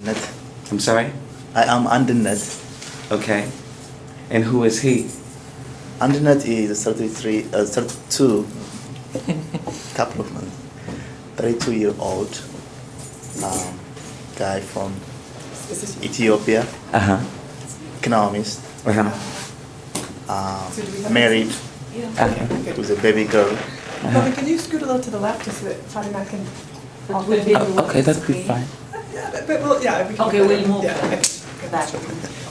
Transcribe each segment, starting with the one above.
Ned. I'm sorry? I am under Ned. Okay. And who is he? Under Ned is a 32, couple of months, 32-year-old guy from Ethiopia, economist, married with a baby girl. Bobby, can you scoot a little to the left just so that Fatima can... Okay, that'll be fine. Yeah, we can... Okay, we'll move yeah, back.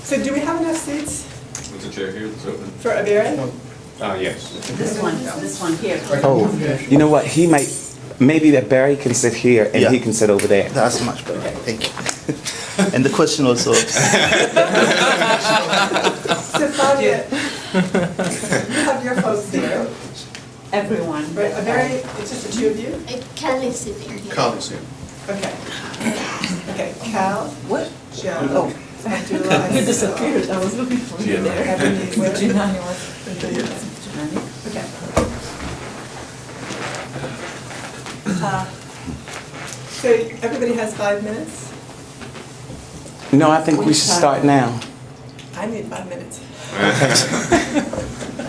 So do we have enough seats There's a chair here that's open. for a beer? Yes. This one here. Oh, you know what? He might, maybe that Barry can sit here and Yeah. he can sit over there. That's much better. Thank you. And the question also. So Fabia, you have your folks here, Everyone. right? A very, it's just the two of you? Kelly sitting here. Okay. Okay, Cal, What? Joe, Abdullah, You disappeared. I was looking for you there. Ebony, where? Junani was. Okay. So everybody has 5 minutes? No, I think we should start now. I need 5 minutes.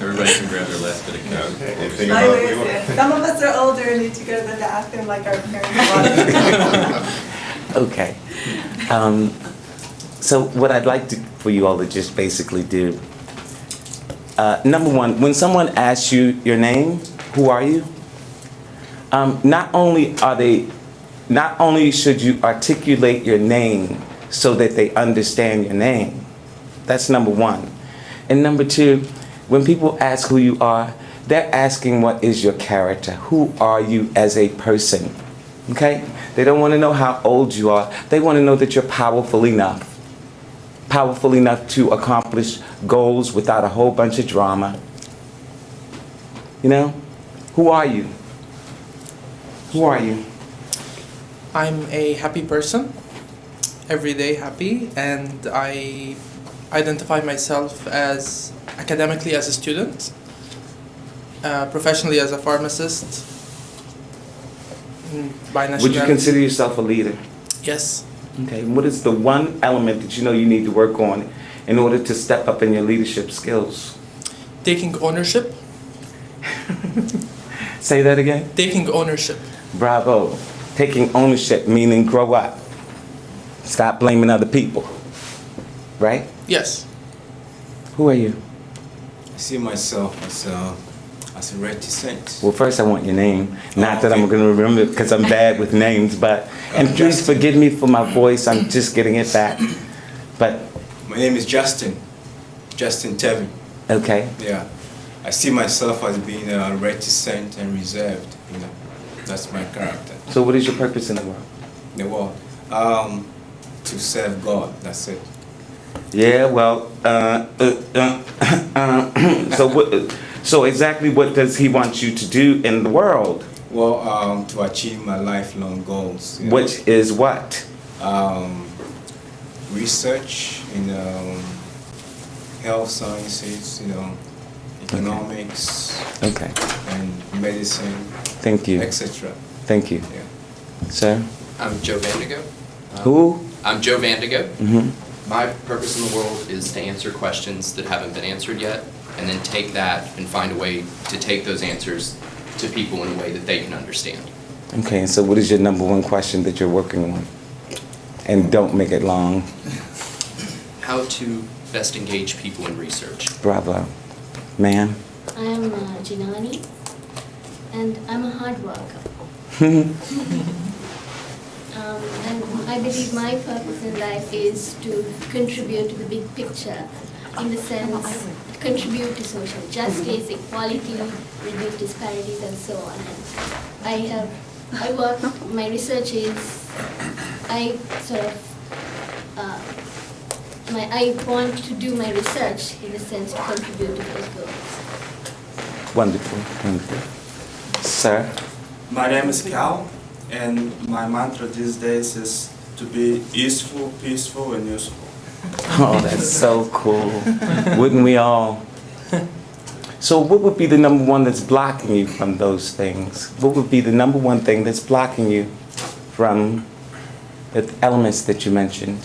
Everybody can grab their last bit of coke. Anything I about always say, some of us are older and need to go to the bathroom like our parents. Okay. So what I'd like for you all to just basically do, number one, when someone asks you your name, who are you? Not only should you articulate your name so that they understand your name. That's number one. And number two, when people ask who you are, they're asking what is your character? Who are you as a person? Okay? They don't want to know how old you are. They want to know that you're powerful enough. Powerful enough to accomplish goals without a whole bunch of drama. You know? Who are you? Who are you? I'm a happy person, everyday happy, and I identify myself as academically as a student, professionally as a pharmacist, by nationality. Would you consider yourself a leader? Yes. Okay, what is the one element that you know you need to work on in order to step up in your leadership skills? Taking ownership. Say that again? Taking ownership. Bravo. Taking ownership, meaning grow up. Stop blaming other people. Right? Yes. Who are you? I see myself as a reticent. Well, first I want your name. Not that I'm okay. going to remember it because I'm bad with names, but, and please forgive me for my voice, I'm just getting it back. But, My name is Justin Tevin. okay. Yeah. I see myself as being reticent and reserved. You know, that's my character. So what is your purpose in the world? In the world, to serve God. That's it. Yeah, well, so exactly what does he want you to do in the world? Well, to achieve my lifelong goals. You know. Which is what? Research in health sciences, you know, economics, Okay, and medicine, thank you. etc. Thank you. Yeah. Sir? I'm Joe Vandigo. Who? I'm Joe Vandigo. Mm-hmm. My purpose in the world is to answer questions that haven't been answered yet, and then take that and find a way to take those answers to people in a way that they can understand. Okay, and so what is your number one question that you're working on? And don't make it long. How to best engage people in research. Bravo. Ma'am? I'm Junani, and I'm a hard worker. And I believe my purpose in life is to contribute to the big picture, in the sense, contribute to social justice, equality, reduce disparities, and so on. And my research is, I want to do my research in the sense to contribute to those goals. Wonderful, wonderful. Sir? My name is Cal, and my mantra these days is to be useful, peaceful, and useful. Oh, that's so cool. Wouldn't we all? So what would be the number one that's blocking you from those things? What would be the number one thing that's blocking you from The elements that you mentioned.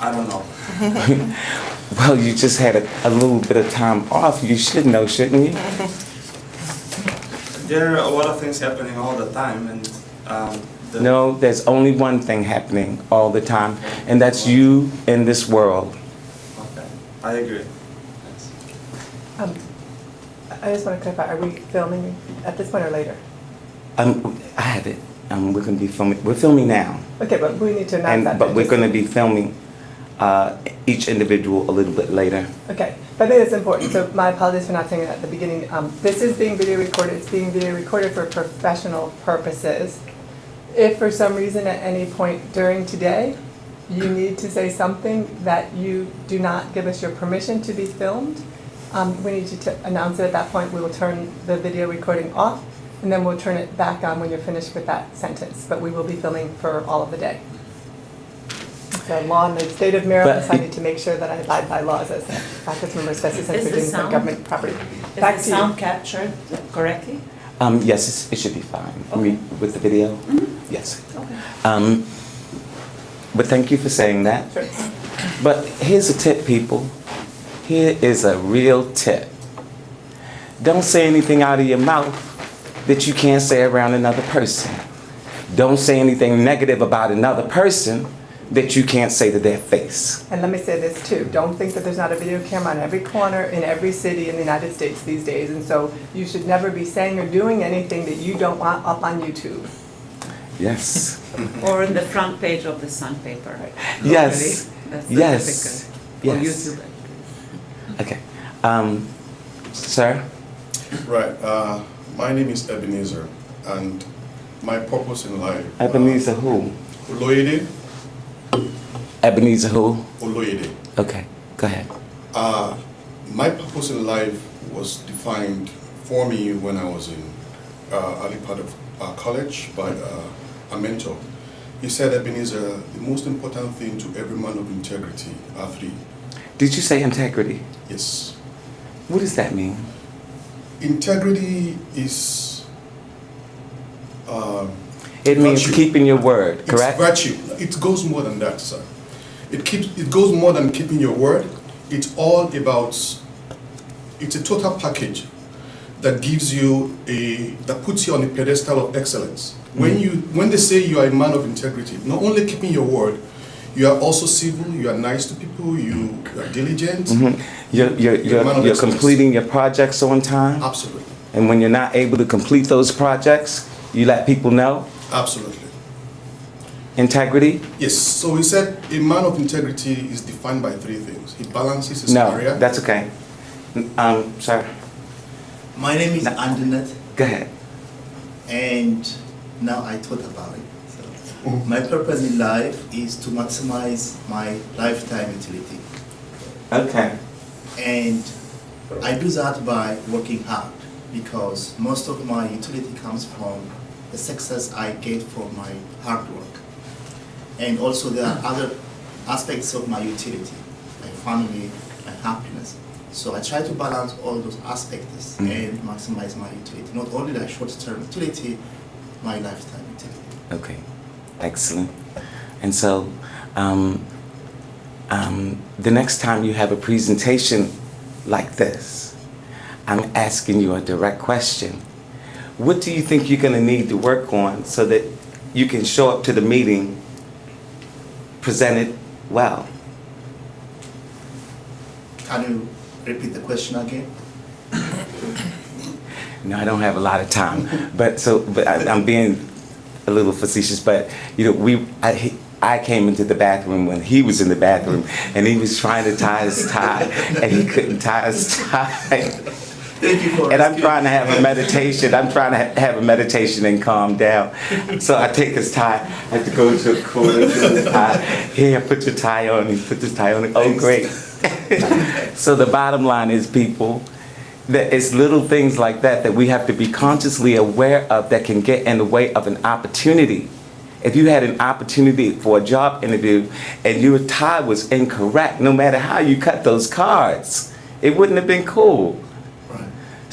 I don't know. Well, you just had a little bit of time off. You should know, shouldn't you? There are a lot of things happening all the time, and No, there's only one thing happening all the time, and that's you in this world. Okay, I agree. I just want to clarify, are we filming at this point or later? I have it. We're going to be filming. We're filming now, Okay, but we need to announce that. but we're going to be filming each individual a little bit later. Okay, but I think it's important, so my apologies for not saying it at the beginning. This is being video recorded, it's being video recorded for professional purposes. If for some reason at any point during today, you need to say something that you do not give us your permission to be filmed, we need you to announce it at that point. We will turn the video recording off, and then we'll turn it back on when you're finished with that sentence. But we will be filming for all of the day. It's a law in the state of Maryland, so I need to make sure that I abide by laws as a faculty member, especially since Is we're the doing some sound- government property. Is Back the to you. sound captured correctly? Yes, it should be fine. I mean, with the video? Yes. Okay. But thank you for saying that. Sure. But here's a tip, people. Here is a real tip. Don't say anything out of your mouth that you can't say around another person. Don't say anything negative about another person that you can't say to their face. And let me say this too, don't think that there's not a video camera on every corner in every city in the United States these days. And so you should never be saying or doing anything that you don't want up on YouTube. Yes. Or in the front page of the Sun paper. Yes. That's the Yes. typical. Or Yes. YouTube. Okay. Sir? Right. My name is Ebenezer, and my purpose in life. Ebenezer who? Oloyede. Ebenezer who? Oloyede. Okay, go ahead. My purpose in life was defined for me when I was in early part of college by a mentor. He said, Ebenezer, the most important thing to every man of integrity are three. Did you say integrity? Yes. What does that mean? Integrity is It means virtue. keeping your word, correct? It's virtue. It goes more than that, sir. It goes more than keeping your word. It's all about, it's a total package that gives you that puts you on a pedestal of excellence. When they say you are a man of integrity, not only keeping your word, you are also civil, you are nice to people, you are diligent. You're a man of You're excellence. completing your projects on time? Absolutely. And when you're not able to complete those projects, you let people know? Absolutely. Integrity? Yes, so he said a man of integrity is defined by three things. He balances his No, career. that's okay. Sir, My name is Andinet, go ahead. and now I thought about it. So, my purpose in life is to maximize my lifetime utility. Okay. And I do that by working hard, because most of my utility comes from the success I get from my hard work. And also there are other aspects of my utility, my family, my happiness. So I try to balance all those aspects and maximize my utility, not only the short-term utility, my lifetime utility. Okay, excellent. And so, the next time you have a presentation like this, I'm asking you a direct question. What do you think you're going to need to work on so that you can show up to the meeting presented well? Can you repeat the question again? No, I don't have a lot of time, but I'm being a little facetious. But you know, I came into the bathroom when he was in the bathroom, and he was trying to tie his tie, and he couldn't tie his tie. Thank you for And I'm trying to have a meditation. I'm trying to have a meditation and calm down. So I take his tie. I have to go to a corner, put his tie. Here, put your tie on. He put his tie on. Oh, great. So the bottom line is, people, that it's little things like that we have to be consciously aware of that can get in the way of an opportunity. If you had an opportunity for a job interview and your tie was incorrect, no matter how you cut those cards, it wouldn't have been cool.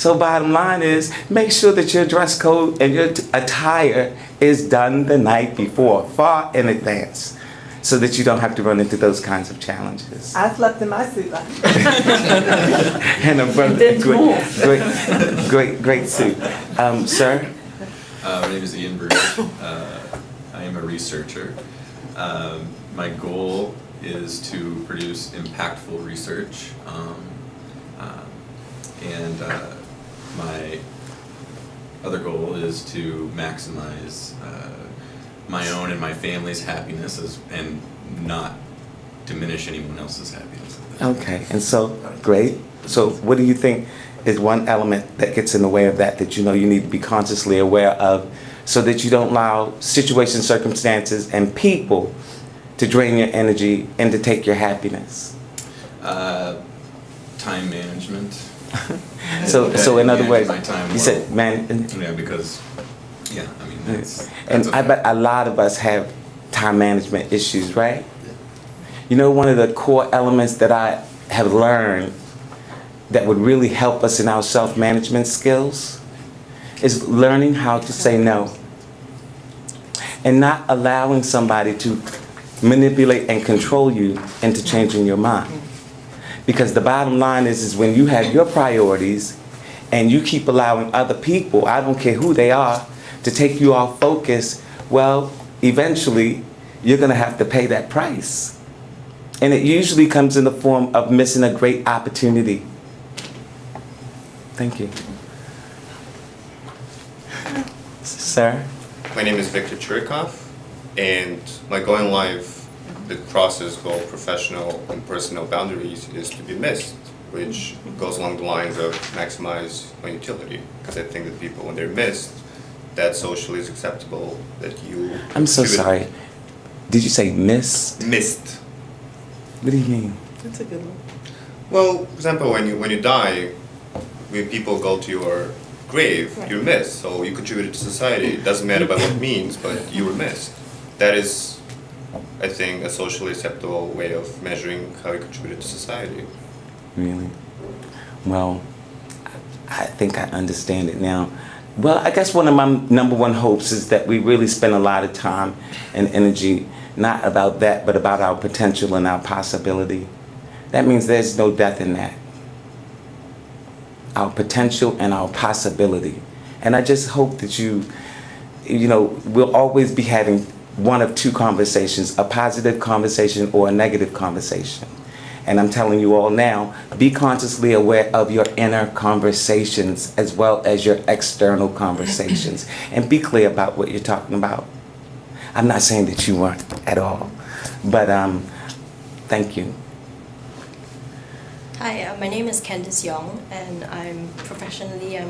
So bottom line is, make sure that your dress code and your attire is done the night before, far in advance, so that you don't have to run into those kinds of challenges. I slept in my suit last And a brother, great suit. Sir? My name is Ian Bruce. I am a researcher. My goal is to produce impactful research, and my other goal is to maximize my own and my family's happiness and not diminish anyone else's happiness. Okay, and so, great. So what do you think is one element that gets in the way of that you know you need to be consciously aware of, so that you don't allow situations, circumstances, and people to drain your energy and to take your happiness? Time management. So in other words, my time you well. said Yeah, because, yeah, I mean, that's and a I bet a lot of us have time management issues, right? You know, one of the core elements that I have learned that would really help us in our self-management skills is learning how to say no, and not allowing somebody to manipulate and control you into changing your mind. Because the bottom line is when you have your priorities and you keep allowing other people, I don't care who they are, to take you off focus, well, eventually you're going to have to pay that price. And it usually comes in the form of missing a great opportunity. Thank you. Sir? My name is Victor Chirikov, and my goal in life that crosses both professional and personal boundaries is to be missed, which goes along the lines of maximize my utility. Because I think that people, when they're missed, that socially is acceptable, that you... I'm so sorry. Did you say missed? Missed. What do you mean? That's a good one. Well, for example, when you die, when people go to your grave, you're missed. So you contributed to society. It doesn't matter by what means, but you were missed. That is, I think, a socially acceptable way of measuring how you contributed to society. Really? Well, I think I understand it now. Well, I guess one of my number one hopes is that we really spend a lot of time and energy, not about that, but about our potential and our possibility. That means there's no death in that. Our potential and our possibility. And I just hope that you know, we'll always be having one of two conversations, a positive conversation or a negative conversation. And I'm telling you all now, be consciously aware of your inner conversations as well as your external conversations. And be clear about what you're talking about. I'm not saying that you weren't at all, but thank you. Hi, my name is Candice Yong, and I'm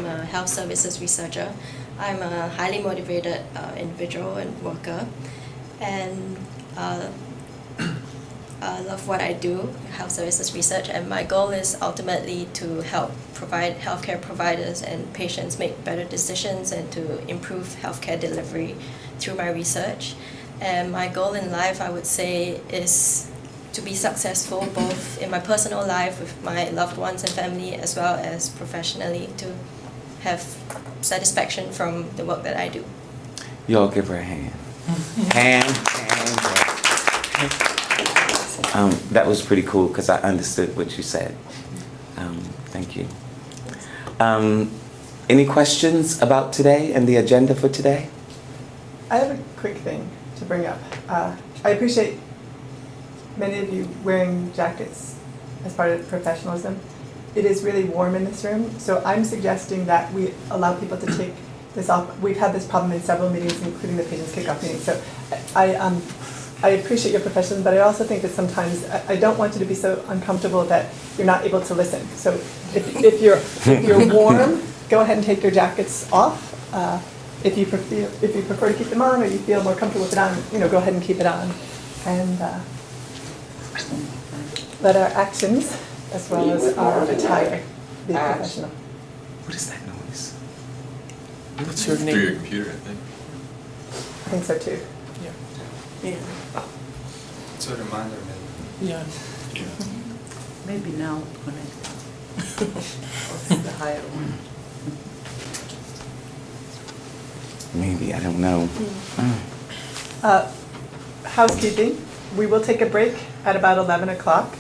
a health services researcher. I'm a highly motivated individual and worker, and I love what I do, health services research, and my goal is ultimately to help provide healthcare providers and patients make better decisions and to improve healthcare delivery through my research. And my goal in life, I would say, is to be successful both in my personal life with my loved ones and family as well as professionally, to have satisfaction from the work that I do. You all give her a hand. Hand. That was pretty cool because I understood what you said. Thank you. Any questions about today and the agenda for today? I have a quick thing to bring up. I appreciate many of you wearing jackets as part of professionalism. It is really warm in this room, so I'm suggesting that we allow people to take this off. We've had this problem in several meetings, including the patient's kickoff meeting. So I appreciate your professionalism, but I also think that sometimes I don't want you to be so uncomfortable that you're not able to listen. So if you're warm, go ahead and take your jackets off. If you prefer to keep them on, or you feel more comfortable with it on, go ahead and keep it on, and let our actions as well as our attire be professional. What is that noise? What's your name? Through your computer, I think. I think so too. Yeah. It's a reminder, maybe. Yeah. Maybe now connect. What's the higher one? Maybe, I don't know. Housekeeping, we will take a break at about 11 o'clock.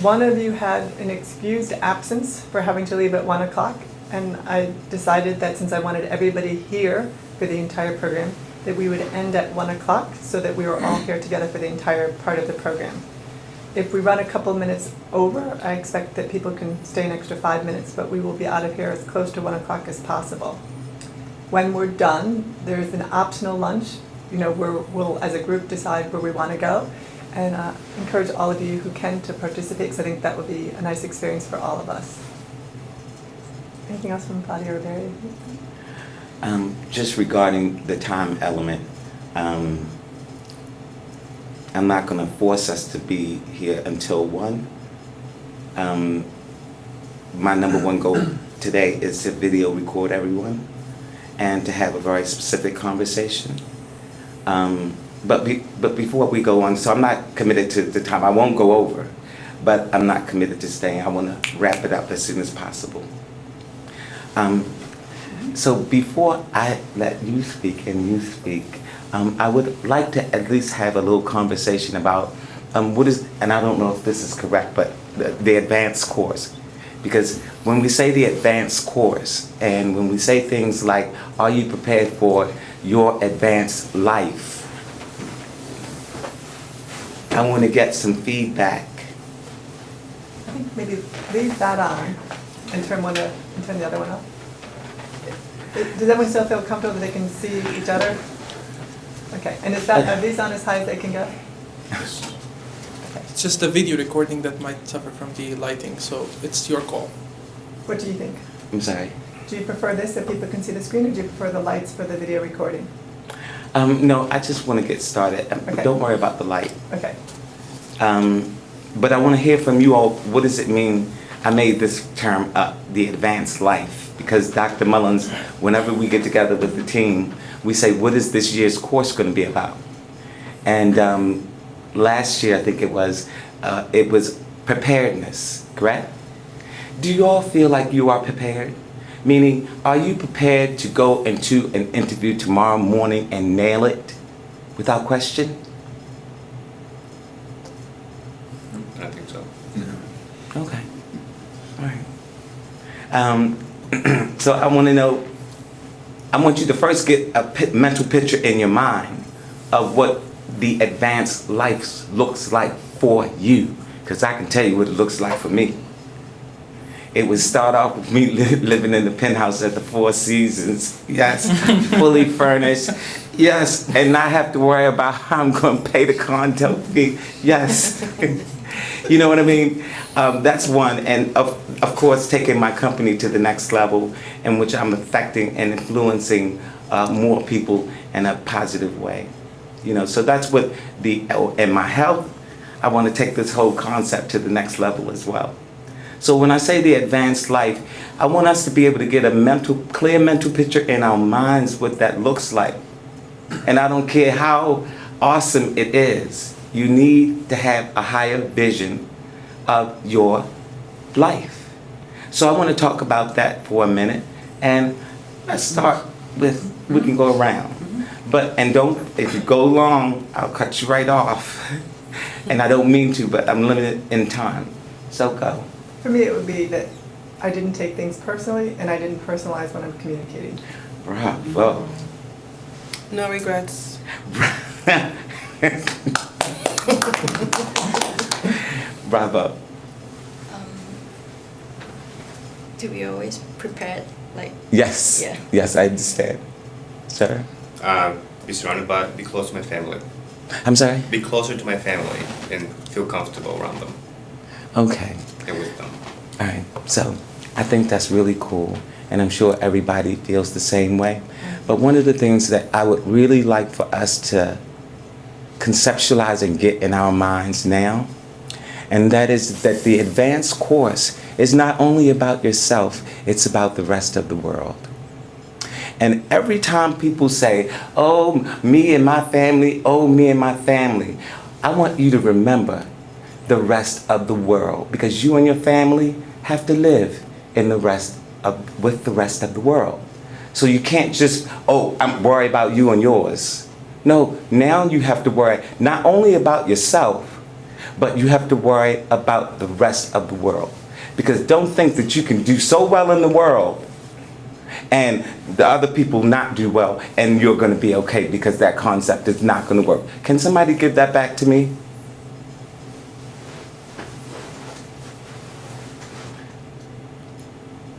One of you had an excused absence for having to leave at 1 o'clock, and I decided that since I wanted everybody here for the entire program, that we would end at 1 o'clock so that we were all here together for the entire part of the program. If we run a couple minutes over, I expect that people can stay an extra 5 minutes, but we will be out of here as close to 1 o'clock as possible. When we're done, there's an optional lunch. You know, we'll as a group decide where we want to go, and encourage all of you who can to participate, because I think that would be a nice experience for all of us. Anything else from Claudia or Barry? Just regarding the time element, I'm not going to force us to be here until 1. My number one goal today is to video record everyone and to have a very specific conversation. But before we go on, so I'm not committed to the time. I won't go over, but I'm not committed to staying. I want to wrap it up as soon as possible. So before I let you speak and you speak, I would like to at least have a little conversation about what is, and I don't know if this is correct, but the advanced course. Because when we say the advanced course, and when we say things like, are you prepared for your advanced life? I want to get some feedback. I think maybe leave that on and turn the other one off. Does everyone still feel comfortable that they can see each other? Okay, and are these on as high as they can go? It's just the video recording that might suffer from the lighting, so it's your call. What do you think? I'm sorry. Do you prefer this so people can see the screen, or do you prefer the lights for the video recording? No, I just want to get started. Okay. Don't worry about the light. Okay. But I want to hear from you all, what does it mean? I made this term up, the advanced life, because Dr. Mullins, whenever we get together with the team, we say, what is this year's course going to be about? And last year, I think it was preparedness, correct? Do you all feel like you are prepared? Meaning, are you prepared to go into an interview tomorrow morning and nail it without question? I think so. Okay. All right. So I want to know, I want you to first get a mental picture in your mind of what the advanced life looks like for you, because I can tell you what it looks like for me. It would start off with me living in the penthouse at the Four Seasons, yes, fully furnished, yes, and not have to worry about how I'm going to pay the condo fee, yes. You know what I mean? That's one, and of course taking my company to the next level in which I'm affecting and influencing more people in a positive way. You know, so that's what in my health, I want to take this whole concept to the next level as well. So when I say the advanced life, I want us to be able to get a clear mental picture in our minds what that looks like. And I don't care how awesome it is, you need to have a higher vision of your life. So I want to talk about that for a minute, and let's start with, we can go around. If you go long, I'll cut you right off. And I don't mean to, but I'm limited in time. So go. For me, it would be that I didn't take things personally, and I didn't personalize when I'm communicating. Bravo. No regrets. Bravo. To be always prepared, like. Yes. Yeah. Yes, I understand. Sir? Be close to my family. I'm sorry? Be closer to my family and feel comfortable around them. Okay. And with them. All right. So I think that's really cool, and I'm sure everybody feels the same way. But one of the things that I would really like for us to conceptualize and get in our minds now, and that is that the advanced course is not only about yourself, it's about the rest of the world. And every time people say, oh, me and my family, oh, me and my family, I want you to remember the rest of the world, because you and your family have to live in the rest with the rest of the world. So you can't just, oh, I'm worried about you and yours. No, now you have to worry not only about yourself, but you have to worry about the rest of the world. Because don't think that you can do so well in the world and the other people not do well and you're going to be okay, because that concept is not going to work. Can somebody give that back to me?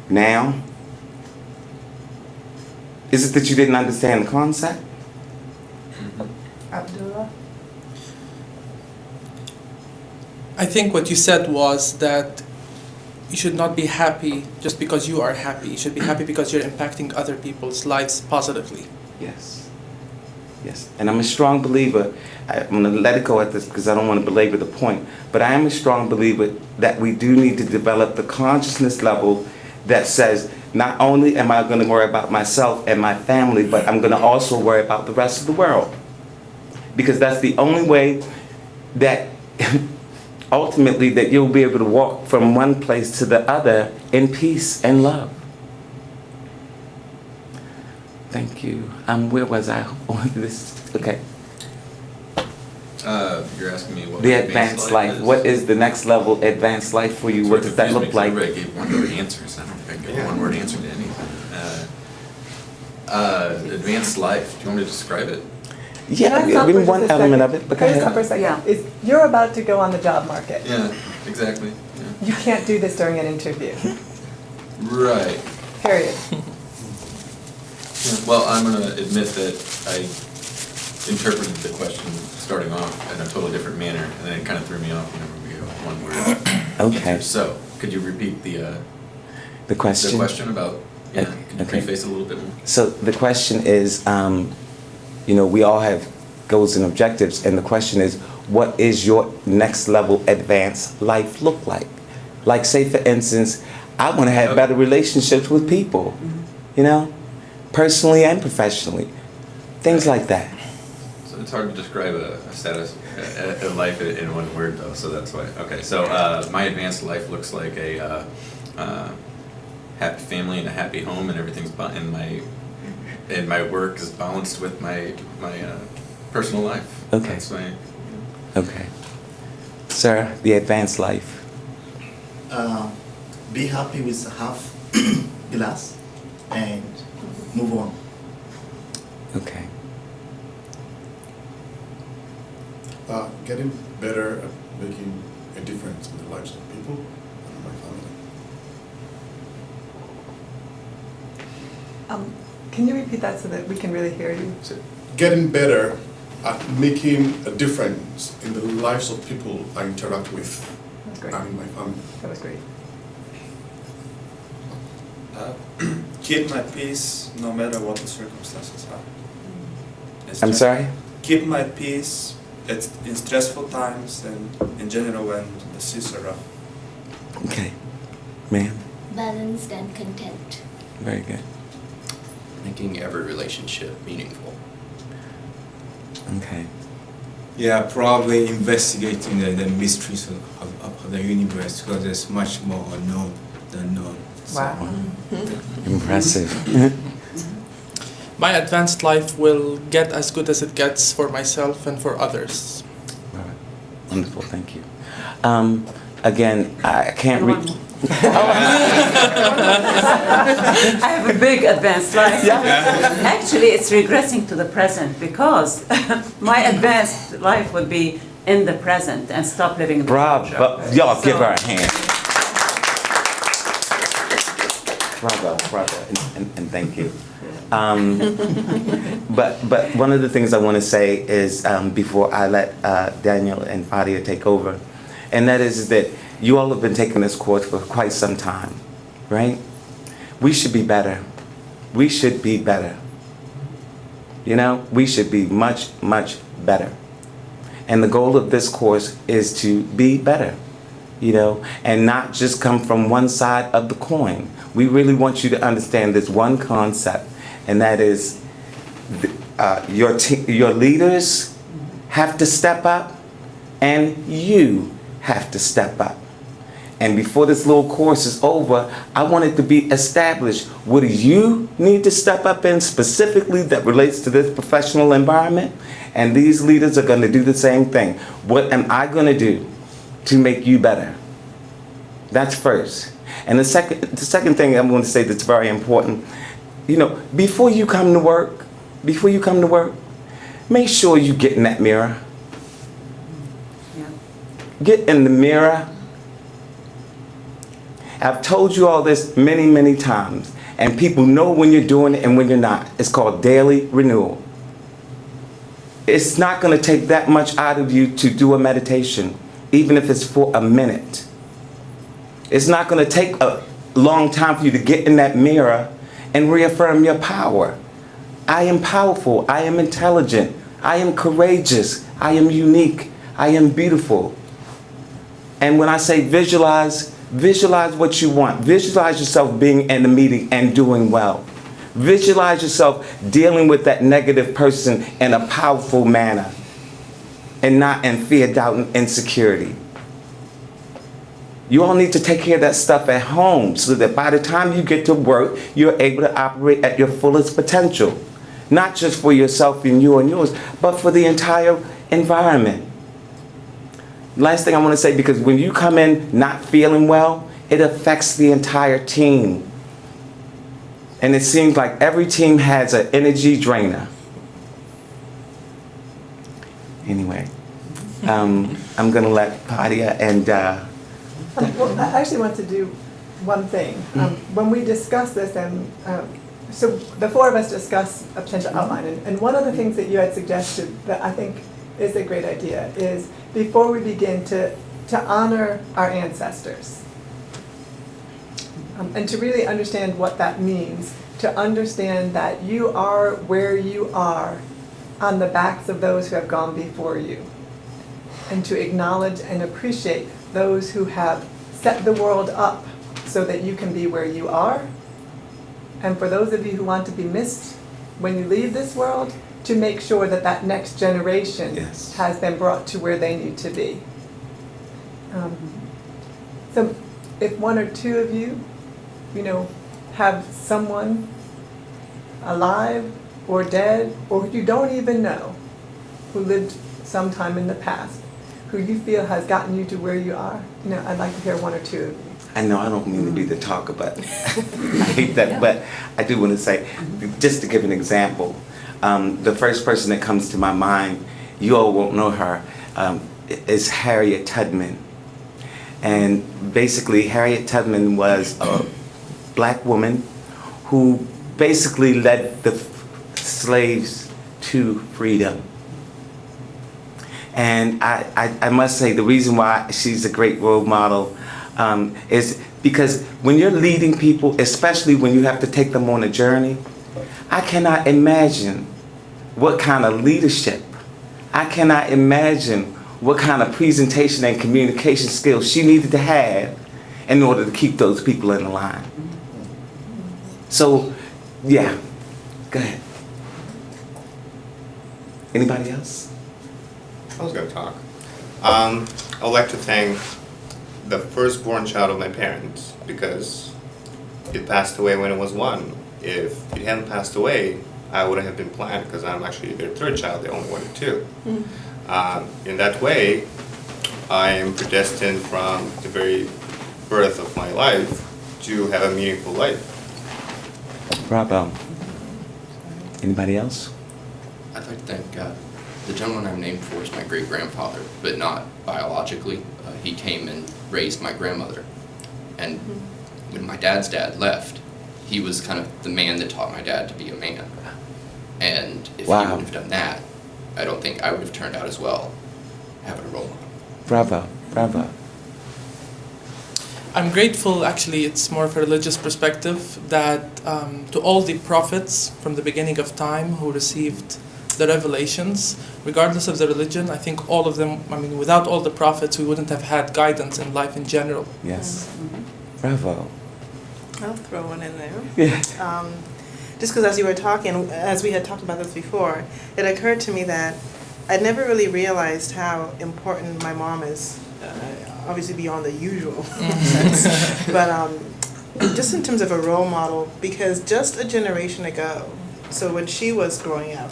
Now? Is it that you didn't understand the concept? Abdullah? I think what you said was that you should not be happy just because you are happy. You should be happy because you're impacting other people's lives positively. Yes. Yes. And I'm a strong believer, I'm going to let it go at this because I don't want to belabor the point, but I am a strong believer that we do need to develop the consciousness level that says, not only am I going to worry about myself and my family, but I'm going to also worry about the rest of the world. Because that's the only way that ultimately that you'll be able to walk from one place to the other in peace and love. Thank you. Where was I on this? Okay. You're asking me what The advanced life. is? What is the next level advanced life for you? What does that look like? I gave one-word answers. I don't think I gave a one-word answer to anything. Advanced life. Do you want me to describe it? Yeah, Can I stop give me for one just a element second? of it. But Can I go stop for a ahead. second? Yeah. You're about to go on the job market. Yeah, exactly. Yeah. You can't do this during an interview. Right. Period. Yeah, well, I'm going to admit that I interpreted the question starting off in a totally different manner, and then it kind of threw me off whenever we go one word. Okay. So, could you repeat the question? The question about, yeah, could you Okay. preface it a little bit more? So the question is, we all have goals and objectives, and the question is, what is your next level advanced life look like? Like, say, for instance, I want to have better relationships with people, personally and professionally, things like that. So it's hard to describe a status, a life in one word, though. So that's why. Okay. So my advanced life looks like a happy family and a happy home, and everything's and my work is balanced with my personal life. Okay. That's my. Okay. Sir, the advanced life. Be happy with half glass and move on. Okay. Getting better at making a difference in the lives of people and my family. Can you repeat that so that we can really hear you? Getting better at making a difference in the lives of people I interact with That's great. and in my family. That was great. Keep my peace no matter what the circumstances are. I'm sorry? Keep my peace in stressful times and in general when the seas are rough. Okay. Ma'am? Balanced and content. Very good. Making every relationship meaningful. Okay. Yeah, probably investigating the mysteries of the universe, because there's much more unknown than known. So, Wow. Impressive. My advanced life will get as good as it gets for myself and for others. All right. Wonderful, thank you. Again, I can't read. I have a big advanced life. Actually, it's regressing to the present because my advanced life would be in the present and stop living in the future. Bravo. Y'all give her a hand. Bravo, and thank you. But one of the things I want to say is before I let Daniel and Fadia take over, and that is that you all have been taking this course for quite some time, right? We should be better. We should be better. We should be much, much better. And the goal of this course is to be better, and not just come from one side of the coin. We really want you to understand this one concept, and that is your leaders have to step up, and you have to step up. And before this little course is over, I want it to be established. What do you need to step up in specifically that relates to this professional environment? And these leaders are going to do the same thing. What am I going to do to make you better? That's first. And the second thing I'm going to say that's very important, you know, before you come to work, make sure you get in that mirror. Yeah. Get in the mirror. I've told you all this many, many times, and people know when you're doing it and when you're not. It's called daily renewal. It's not going to take that much out of you to do a meditation, even if it's for a minute. It's not going to take a long time for you to get in that mirror and reaffirm your power. I am powerful. I am intelligent. I am courageous. I am unique. I am beautiful. And when I say visualize, visualize what you want. Visualize yourself being in the meeting and doing well. Visualize yourself dealing with that negative person in a powerful manner and not in fear, doubt, and insecurity. You all need to take care of that stuff at home so that by the time you get to work, you're able to operate at your fullest potential. Not just for yourself and you and yours, but for the entire environment. Last thing I want to say, because when you come in not feeling well, it affects the entire team. And it seems like every team has an energy drainer. Anyway, I'm going to let Padia and... Well, I actually want to do one thing. When we discussed this, and so the four of us discussed a potential outline, and one of the things that you had suggested that I think is a great idea is before we begin to honor our ancestors and to really understand what that means, to understand that you are where you are on the backs of those who have gone before you, and to acknowledge and appreciate those who have set the world up so that you can be where you are. And for those of you who want to be missed when you leave this world, to make sure that that next generation has been brought to where they need to be. So if one or two of you, have someone alive or dead, or who you don't even know, who lived sometime in the past, who you feel has gotten you to where you are, I'd like to hear one or two of you. I know I don't mean to be the talker, but I hate that. But I do want to say, just to give an example, the first person that comes to my mind, you all won't know her, is Harriet Tubman. And basically, Harriet Tubman was a black woman who basically led the slaves to freedom. And I must say, the reason why she's a great role model is because when you're leading people, especially when you have to take them on a journey, I cannot imagine what kind of leadership, I cannot imagine what kind of presentation and communication skills she needed to have in order to keep those people in the line. So, yeah, go ahead. Anybody else? I was going to talk. I would like to thank the firstborn child of my parents because it passed away when it was 1. If it hadn't passed away, I wouldn't have been planned because I'm actually their third child. They only wanted 2. In that way, I am predestined from the very birth of my life to have a meaningful life. Bravo. Anybody else? I'd like to thank the gentleman I'm named for is my great-grandfather, but not biologically. He came and raised my grandmother. And when my dad's dad left, he was kind of the man that taught my dad to be a man. And if he wouldn't have done that, I don't think I would have turned out as well, having a role model. Bravo, bravo. I'm grateful, actually, it's more of a religious perspective, that to all the prophets from the beginning of time who received the revelations, regardless of the religion, I think all of them, without all the prophets, we wouldn't have had guidance in life in general. Yes. Bravo. I'll throw one in there. Yeah. Just because as you were talking, as we had talked about this before, it occurred to me that I'd never really realized how important my mom is obviously beyond the usual sense, but just in terms of a role model, because just a generation ago, so when she was growing up,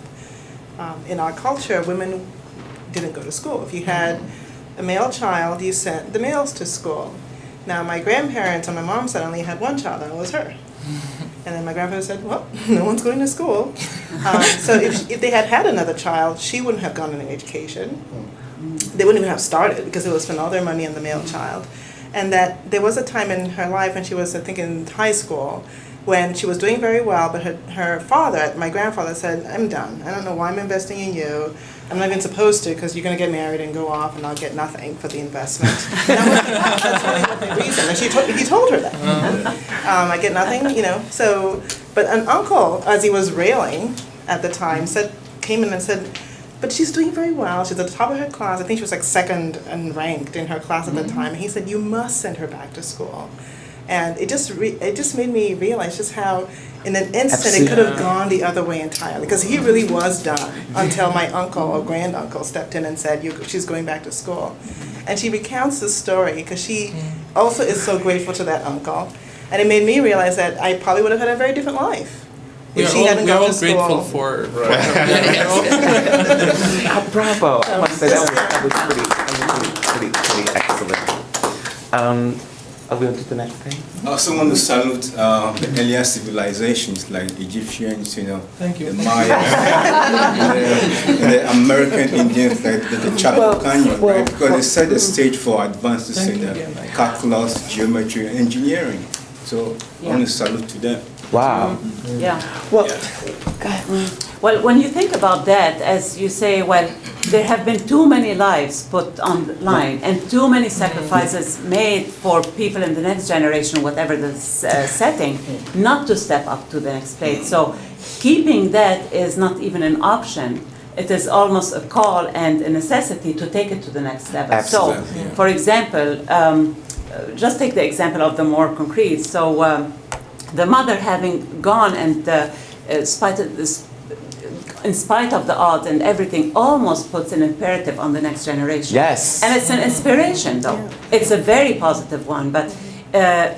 in our culture, women didn't go to school. If you had a male child, you sent the males to school. Now, my grandparents on my mom's side only had one child, and it was her. And then my grandfather said, well, no one's going to school. So if they had had another child, she wouldn't have gone into education. They wouldn't even have started because it would spend all their money on the male child. And that there was a time in her life when she was, I think, in high school, when she was doing very well, but her father, my grandfather, said, I'm done. I don't know why I'm investing in you. I'm not even supposed to because you're going to get married and go off and I'll get nothing for the investment. That's really what the reason. And he told her that. I get nothing, you know. So, but an uncle, as he was railing at the time, came in and said, but she's doing very well. She's at the top of her class. I think she was like second and ranked in her class at the time. And he said, you must send her back to school. And it just made me realize just how, in an instant, it could have gone the other way entirely. Because he really was done until my uncle or granduncle stepped in and said, she's going back to school. And she recounts the story because she also is so grateful to that uncle. And it made me realize that I probably would have had a very different life if she hadn't gone to school. We're all grateful for her. Bravo! I must say that was pretty excellent. Are we on to the next thing? I also want to salute the earlier civilizations like Egyptians, you know, Thank you. the Maya, and the American Indians like the Chaco Canyon, right? Because they set the stage for advances in calculus, geometry, and engineering. So I want to salute to them. Wow. Yeah. Well, well, when you think about that, as you say, well, there have been too many lives put on the line and too many sacrifices made for people in the next generation, whatever the setting, not to step up to the next plate. So keeping that is not even an option. It is almost a call and a necessity to take it to the next level. Absolutely. So, for example, just take the example of the more concrete. So the mother having gone and in spite of the odds and everything, almost puts an imperative on the next generation. Yes. And it's an inspiration, though. It's a very positive one. But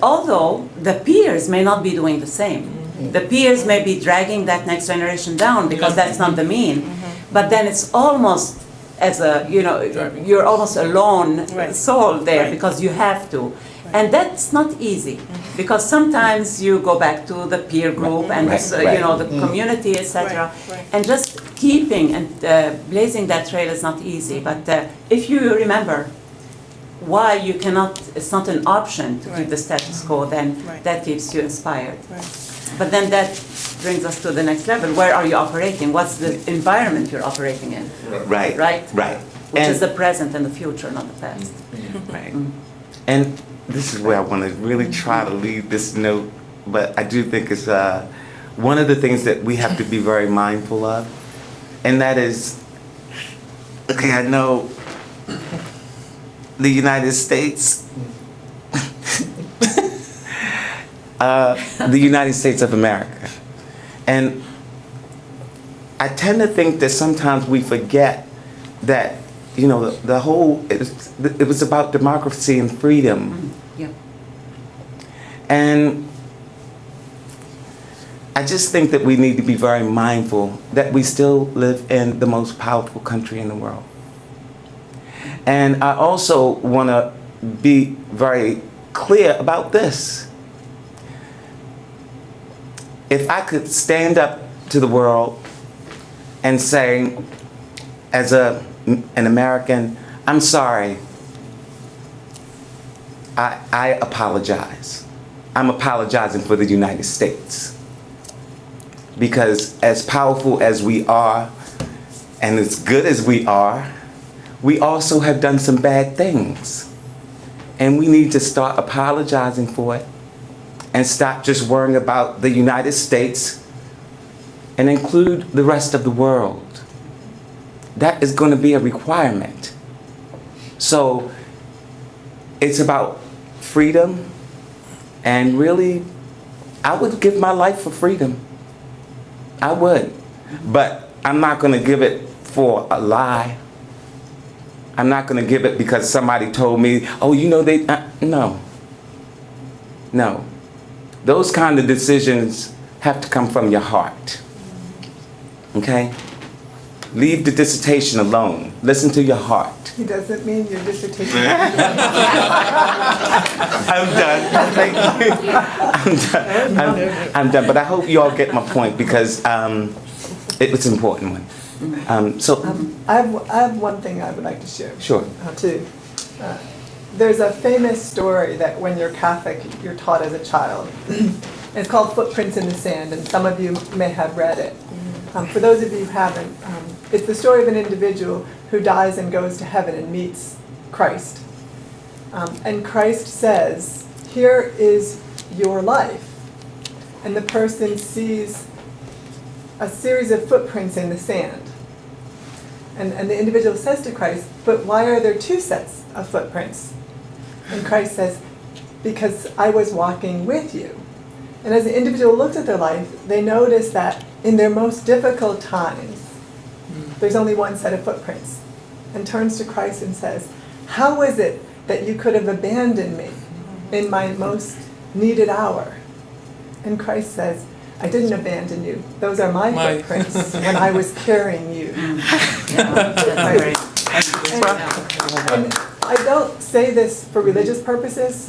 although the peers may not be doing the same, the peers may be dragging that next generation down because that's not the mean. But then it's almost as a, you know, you're almost a lone soul there because you have to. And that's not easy because sometimes you go back to the peer group and you know, the community, etc. And just keeping and blazing that trail is not easy. But if you remember why you cannot, it's not an option to keep the status quo, then that keeps you inspired. But then that brings us to the next level. Where are you operating? What's the environment you're operating in? Right. Right? Right. Which is the present and the future, not the past. Right. And this is where I want to really try to leave this note, but I do think it's one of the things that we have to be very mindful of, and that is, okay, I know the United States, the United States of America, and I tend to think that sometimes we forget that, you know, the whole, it was about democracy and freedom. Yeah. And I just think that we need to be very mindful that we still live in the most powerful country in the world. And I also want to be very clear about this. If I could stand up to the world and say, as an American, I'm sorry, I apologize. I'm apologizing for the United States. Because as powerful as we are, and as good as we are, we also have done some bad things. And we need to start apologizing for it and stop just worrying about the United States and include the rest of the world. That is going to be a requirement. So it's about freedom, and really, I would give my life for freedom. I would. But I'm not going to give it for a lie. I'm not going to give it because somebody told me, oh, you know, they, no. No. Those kind of decisions have to come from your heart. Okay? Leave the dissertation alone. Listen to your heart. He doesn't mean your dissertation. I'm done. Thank you. I'm done. But I hope you all get my point because it's an important one. I have one thing I would like to share. Sure. Too. There's a famous story that when you're Catholic, you're taught as a child. It's called Footprints in the Sand, and some of you may have read it. For those of you who haven't, it's the story of an individual who dies and goes to heaven and meets Christ. And Christ says, here is your life. And the person sees a series of footprints in the sand. And the individual says to Christ, but why are there two sets of footprints? And Christ says, because I was walking with you. And as the individual looks at their life, they notice that in their most difficult times, there's only one set of footprints. And turns to Christ and says, how is it that you could have abandoned me in my most needed hour? And Christ says, I didn't abandon you. Those are my footprints when I was carrying you. And I don't say this for religious purposes,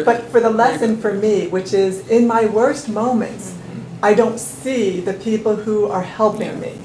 but for the lesson for me, which is in my worst moments, I don't see the people who are helping me.